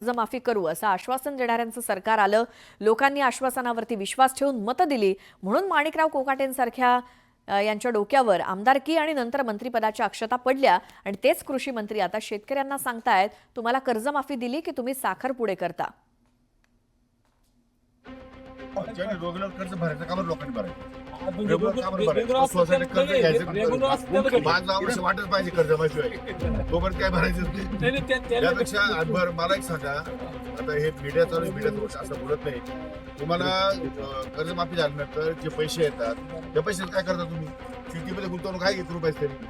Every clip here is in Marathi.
कर्जमाफी करू असं आश्वासन देणाऱ्यांचं सरकार आलं. लोकांनी आश्वासनावरती विश्वास ठेवून मतं दिली म्हणून माणिकराव कोकाटेंसारख्या यांच्या डोक्यावर आमदारकी आणि नंतर मंत्रिपदाच्या अक्षता पडल्या आणि तेच कृषी मंत्री आता शेतकऱ्यांना सांगतायत तुम्हाला कर्जमाफी दिली की तुम्ही साखर पुढे करता. रेग्युलर कर्ज भरायचं का बरं लोकांनी भरायचं? रेग्युलर का बरं भरायचं? सोसायटी कर्ज घ्यायचं माझं आवश्यक वाटच पाहिजे कर्जमाशिवाय तोपर्यंत काय भरायचं त्यापेक्षा बरं मला एक सांगा, आता हे मीडिया चालू आहे, मीडिया असं बोलत नाही. तुम्हाला कर्जमाफी झाल्यानंतर जे पैसे येतात त्या पैशात काय करता तुम्ही? शेतीमध्ये गुंतवणूक आहे किती रुपये तरी?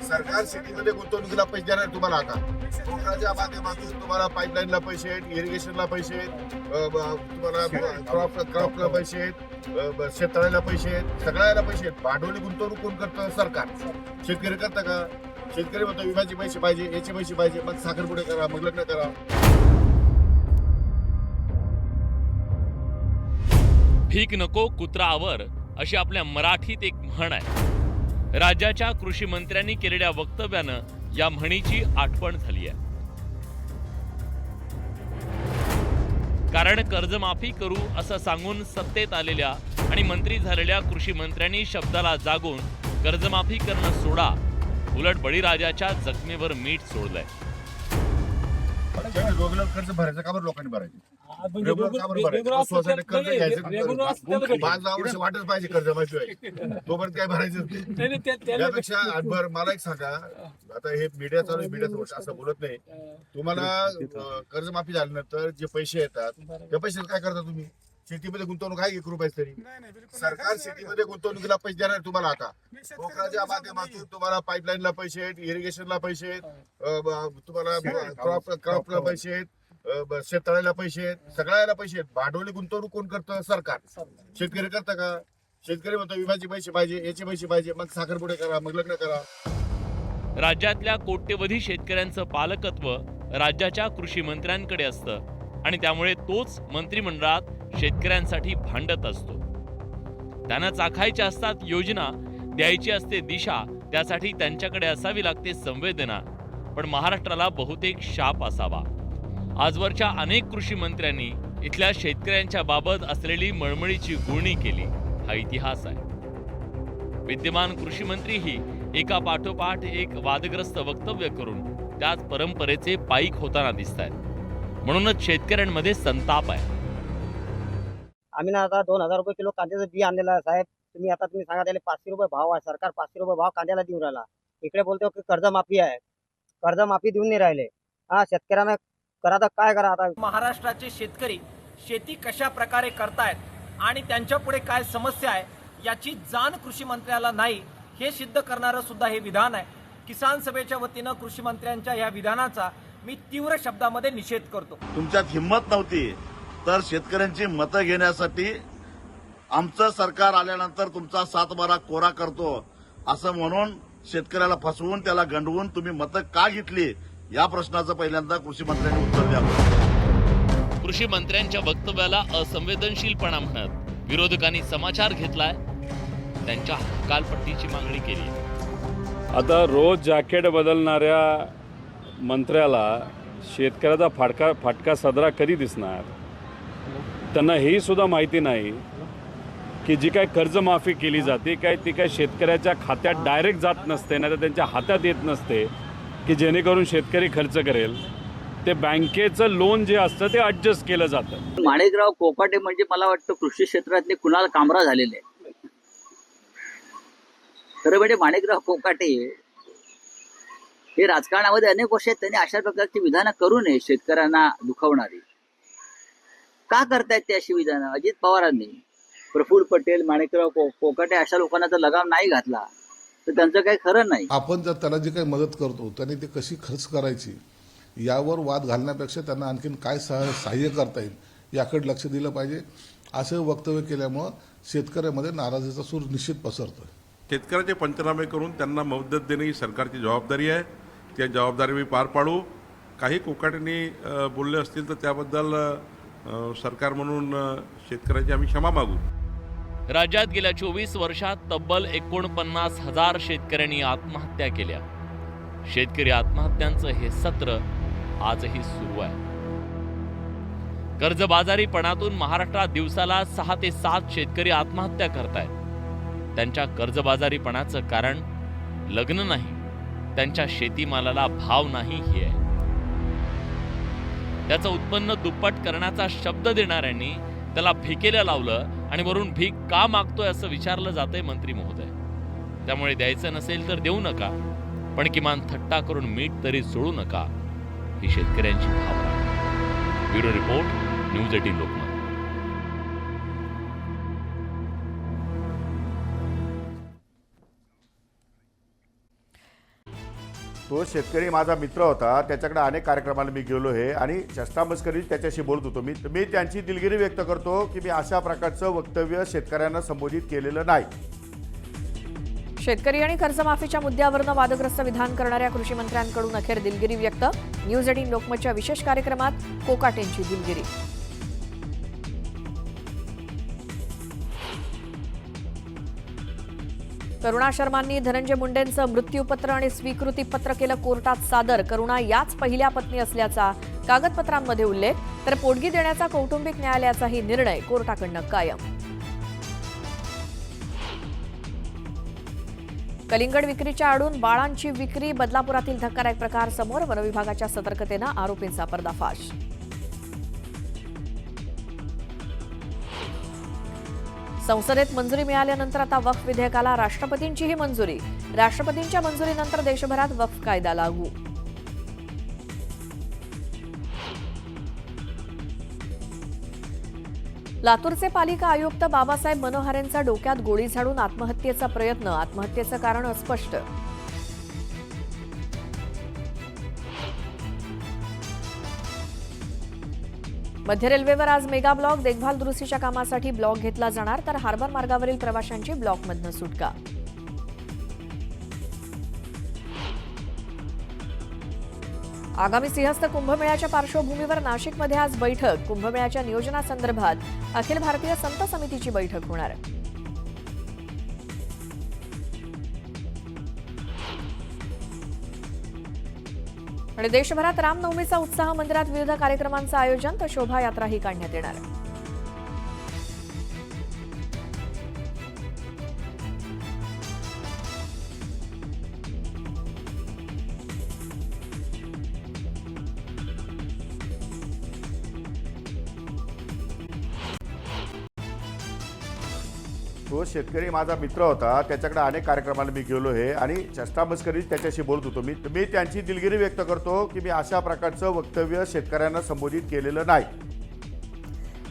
सरकार शेतीमध्ये गुंतवणुकीला पैसे देणार तुम्हाला. आता कोकणाच्या माध्यमातून तुम्हाला पाईपलाईनला पैसे आहेत, इरिगेशनला पैसे आहेत, तुम्हाला क्रॉपला पैसे आहेत, शेततळ्याला पैसे आहेत, सगळ्याला पैसे आहेत. भांडवली गुंतवणूक कोण करतं? सरकार. शेतकरी करतं का? शेतकरी म्हणतो विम्याचे पैसे पाहिजे, याचे पैसे पाहिजे, मग साखर पुढे करा, मग लग्न करा. भीक नको कुत्रा आवर अशी आपल्या मराठीत एक म्हण आहे. राज्याच्या कृषी मंत्र्यांनी केलेल्या वक्तव्यानं या म्हणीची आठवण झाली आहे. कारण कर्जमाफी करू असं सांगून सत्तेत आलेल्या आणि मंत्री झालेल्या कृषी मंत्र्यांनी शब्दाला जागून कर्जमाफी करणं सोडा, उलट बळीराजाच्या जखमेवर मीठ सोडलंय. रेग्युलर कर्ज भरायचं का बरं लोकांनी भरायचं? रेग्युलर का बरं भरायचं? सोसायटी कर्ज घ्यायचं माझं आवश्यक वाटच पाहिजे कर्जमाशिवाय तोपर्यंत काय भरायचं त्यापेक्षा बरं मला एक सांगा, आता हे मीडिया चालू आहे, मीडिया असं बोलत नाही. तुम्हाला कर्जमाफी झाल्यानंतर जे पैसे येतात त्या पैशात काय करता तुम्ही? शेतीमध्ये गुंतवणूक आहे किती रुपये तरी? सरकार शेतीमध्ये गुंतवणुकीला पैसे देणार तुम्हाला. आता कोकणाच्या माध्यमातून तुम्हाला पाईपलाईनला पैसे आहेत, इरिगेशनला पैसे आहेत, तुम्हाला क्रॉपला पैसे आहेत, शेततळ्याला पैसे आहेत, सगळ्याला पैसे आहेत. भांडवली गुंतवणूक कोण करतं? सरकार. शेतकरी करतं का? शेतकरी म्हणतो विम्याचे पैसे पाहिजे, याचे पैसे पाहिजे, मग साखर पुढे करा, मग लग्न करा. राज्यातल्या कोट्यवधी शेतकऱ्यांचं पालकत्व राज्याच्या कृषी मंत्र्यांकडे असतं आणि त्यामुळे तोच मंत्रिमंडळात शेतकऱ्यांसाठी भांडत असतो. त्यांना चाखायच्या असतात योजना, द्यायची असते दिशा, त्यासाठी त्यांच्याकडे असावी लागते संवेदना. पण महाराष्ट्राला बहुतेक शाप असावा. आजवरच्या अनेक कृषी मंत्र्यांनी इथल्या शेतकऱ्यांच्या बाबत असलेली मळमळीची गुळणी केली, हा इतिहास आहे. विद्यमान कृषी मंत्रीही एका पाठोपाठ एक वादग्रस्त वक्तव्य करून त्याच परंपरेचे पाईक होताना दिसत आहेत. म्हणूनच शेतकऱ्यांमध्ये संताप आहे. आम्ही ना आता 2000 रुपये किलो कांद्याचं बी आणलेलं आहे साहेब. तुम्ही सांगा त्याला 500 रुपये भाव आहे. सरकार 500 रुपये भाव कांद्याला देऊन राहिला. इकडे बोलतो की कर्जमाफी आहे, कर्जमाफी देऊन नाही राहिले. शेतकऱ्यांना करा तर काय करा आता? महाराष्ट्राचे शेतकरी शेती कशा प्रकारे करतायत आणि त्यांच्या पुढे काय समस्या आहे याची जाण कृषी मंत्र्याला नाही, हे सिद्ध करणारं सुद्धा हे विधान आहे. किसान सभेच्या वतीनं कृषी मंत्र्यांच्या या विधानाचा मी तीव्र शब्दामध्ये निषेध करतो. तुमच्यात हिंमत नव्हती तर शेतकऱ्यांची मतं घेण्यासाठी आमचं सरकार आल्यानंतर तुमचा 7/12 कोरा करतो असं म्हणून शेतकऱ्याला फसवून त्याला गंडवून तुम्ही मतं का घेतली, या प्रश्नाचं पहिल्यांदा कृषी मंत्र्यांनी उत्तर द्यावं. कृषी मंत्र्यांच्या वक्तव्याला असंवेदनशीलपणा म्हणत विरोधकांनी समाचार घेतलाय, त्यांच्या हकालपट्टीची मागणी केली. आता रोज जॅकेट बदलणाऱ्या मंत्र्याला शेतकऱ्याचा फाटका सदरा कधी दिसणार? त्यांना हेही सुद्धा माहिती नाही की जी काय कर्जमाफी केली जाते काय ती काय शेतकऱ्याच्या खात्यात डायरेक्ट जात नसते, नाही तर त्यांच्या हातात येत नसते की जेणेकरून शेतकरी खर्च करेल. ते बँकेचं लोन जे असतं ते ॲडजस्ट केलं जातं. माणिकराव कोकाटे म्हणजे मला वाटतं कृषी क्षेत्रातले कुणाल कामरा झालेले. खरं म्हणजे माणिकराव कोकाटे हे राजकारणामध्ये अनेक वर्ष आहेत, त्यांनी अशा प्रकारची विधानं करू नये शेतकऱ्यांना दुखावणारी. का करतायत ते अशी विधानं? अजित पवारांनी, प्रफुल्ल पटेल, माणिकराव कोकाटे अशा लोकांना जर लगाम नाही घातला तर त्यांचं काही खरं नाही. आपण जर त्याला जी काही मदत करतो त्याने ती कशी खर्च करायची यावर वाद घालण्यापेक्षा त्यांना आणखीन काय सहाय्य करता येईल याकडे लक्ष दिलं पाहिजे. असं वक्तव्य केल्यामुळं शेतकऱ्यामध्ये नाराजीचा सूर निश्चित पसरतोय. शेतकऱ्याचे पंचनामे करून त्यांना मदत देणे ही सरकारची जबाबदारी आहे. त्या जबाबदारी मी पार पाडू. काही कोकाटेंनी बोलले असतील तर त्याबद्दल सरकार म्हणून शेतकऱ्याची आम्ही क्षमा मागू. राज्यात गेल्या 24 वर्षात तब्बल 49,000 शेतकऱ्यांनी आत्महत्या केल्या. शेतकरी आत्महत्यांचं हे सत्र आजही सुरू आहे. कर्जबाजारीपणातून महाराष्ट्रात दिवसाला 6 ते 7 शेतकरी आत्महत्या करतायत. त्यांच्या कर्जबाजारीपणाचं कारण लग्न नाही, त्यांच्या शेतीमालाला भाव नाही हे आहे. त्याचं उत्पन्न दुप्पट करण्याचा शब्द देणाऱ्यांनी त्याला भिकेला लावलं आणि वरून भीक का मागतोय असं विचारलं जातंय मंत्री महोदय. त्यामुळे द्यायचं नसेल तर देऊ नका, पण किमान थट्टा करून मीठ तरी सोडू नका, ही शेतकऱ्यांची भावना आहे. Bureau report, news 18 Lokmat. तो शेतकरी माझा मित्र होता, त्याच्याकडे अनेक कार्यक्रमाला मी गेलो आहे आणि चष्टामस्करीत त्याच्याशी बोलत होतो. मी त्यांची दिलगिरी व्यक्त करतो की मी अशा प्रकारचं वक्तव्य शेतकऱ्यांना संबोधित केलेलं नाही. शेतकरी आणि कर्जमाफीच्या मुद्द्यावरून वादग्रस्त विधान करणाऱ्या कृषी मंत्र्यांकडून अखेर दिलगिरी व्यक्त. न्यूज 18 लोकमतच्या विशेष कार्यक्रमात कोकाटेंची दिलगिरी. करुणा शर्मांनी धनंजय मुंडेंचं मृत्यूपत्र आणि स्वीकृतीपत्र केलं कोर्टात सादर. करुणा याच पहिल्या पत्नी असल्याचा कागदपत्रांमध्ये उल्लेख, तर पोटगी देण्याचा कौटुंबिक न्यायालयाचाही निर्णय कोर्टाकडनं कायम. कलिंगड विक्रीच्या आडून बाळांची विक्री, बदलापुरातील धक्कादायक प्रकार समोर. वनविभागाच्या सतर्कतेनं आरोपींचा पर्दाफाश. संसदेत मंजुरी मिळाल्यानंतर आता वक्फ विधेयकाला राष्ट्रपतींचीही मंजुरी. राष्ट्रपतींच्या मंजुरीनंतर देशभरात वक्फ कायदा लागू. लातूरचे पालिका आयुक्त बाबासाहेब मनोहरेंचा डोक्यात गोळी झाडून आत्महत्येचा प्रयत्न. आत्महत्येचं कारण अस्पष्ट. मध्य रेल्वेवर आज मेगा ब्लॉक. देखभाल दुरुस्तीच्या कामासाठी ब्लॉक घेतला जाणार, तर हार्बर मार्गावरील प्रवाशांची ब्लॉकमधनं सुटका. आगामी सिंहस्थ कुंभमेळ्याच्या पार्श्वभूमीवर नाशिकमध्ये आज बैठक. कुंभमेळ्याच्या नियोजनासंदर्भात अखिल भारतीय संत समितीची बैठक होणार. आणि देशभरात रामनवमीचा उत्साह. मंदिरात विविध कार्यक्रमांचं आयोजन, तर शोभायात्राही काढण्यात येणार. तो शेतकरी माझा मित्र होता, त्याच्याकडे अनेक कार्यक्रमाला मी गेलो आहे आणि चष्टामस्करीत त्याच्याशी बोलत होतो. मी त्यांची दिलगिरी व्यक्त करतो की मी अशा प्रकारचं वक्तव्य शेतकऱ्यांना संबोधित केलेलं नाही.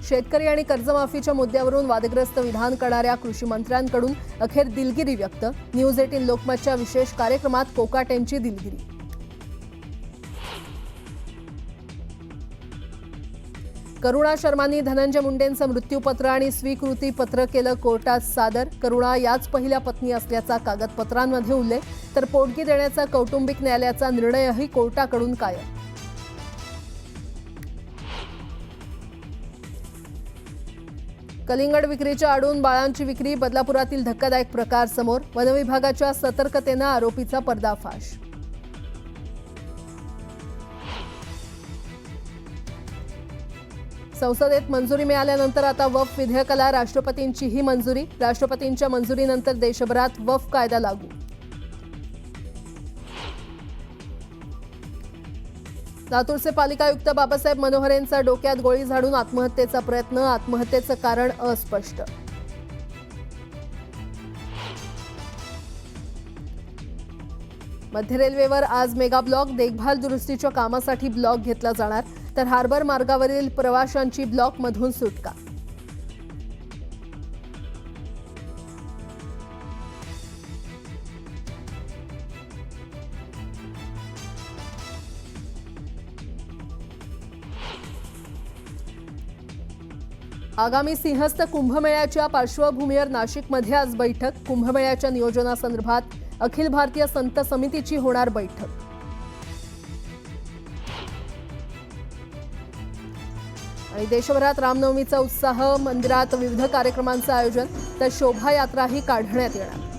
शेतकरी आणि कर्जमाफीच्या मुद्द्यावरून वादग्रस्त विधान करणाऱ्या कृषी मंत्र्यांकडून अखेर दिलगिरी व्यक्त. न्यूज 18 लोकमतच्या विशेष कार्यक्रमात कोकाटेंची दिलगिरी. करुणा शर्मांनी धनंजय मुंडेंचं मृत्यूपत्र आणि स्वीकृतीपत्र केलं कोर्टात सादर. करुणा याच पहिल्या पत्नी असल्याचा कागदपत्रांमध्ये उल्लेख, तर पोटगी देण्याचा कौटुंबिक न्यायालयाचा निर्णयही कोर्टाकडून कायम. कलिंगड विक्रीच्या आडून बाळांची विक्री, बदलापुरातील धक्कादायक प्रकार समोर. वनविभागाच्या सतर्कतेनं आरोपीचा पर्दाफाश. संसदेत मंजुरी मिळाल्यानंतर आता वक्फ विधेयकाला राष्ट्रपतींचीही मंजुरी. राष्ट्रपतींच्या मंजुरीनंतर देशभरात वक्फ कायदा लागू. लातूरचे पालिका आयुक्त बाबासाहेब मनोहरेंचा डोक्यात गोळी झाडून आत्महत्येचा प्रयत्न. आत्महत्येचं कारण अस्पष्ट. मध्य रेल्वेवर आज मेगा ब्लॉक. देखभाल दुरुस्तीच्या कामासाठी ब्लॉक घेतला जाणार, तर हार्बर मार्गावरील प्रवाशांची ब्लॉकमधून सुटका. आगामी सिंहस्थ कुंभमेळ्याच्या पार्श्वभूमीवर नाशिकमध्ये आज बैठक. कुंभमेळ्याच्या नियोजनासंदर्भात अखिल भारतीय संत समितीची होणार बैठक. आणि देशभरात रामनवमीचा उत्साह. मंदिरात विविध कार्यक्रमांचं आयोजन, तर शोभायात्राही काढण्यात येणार.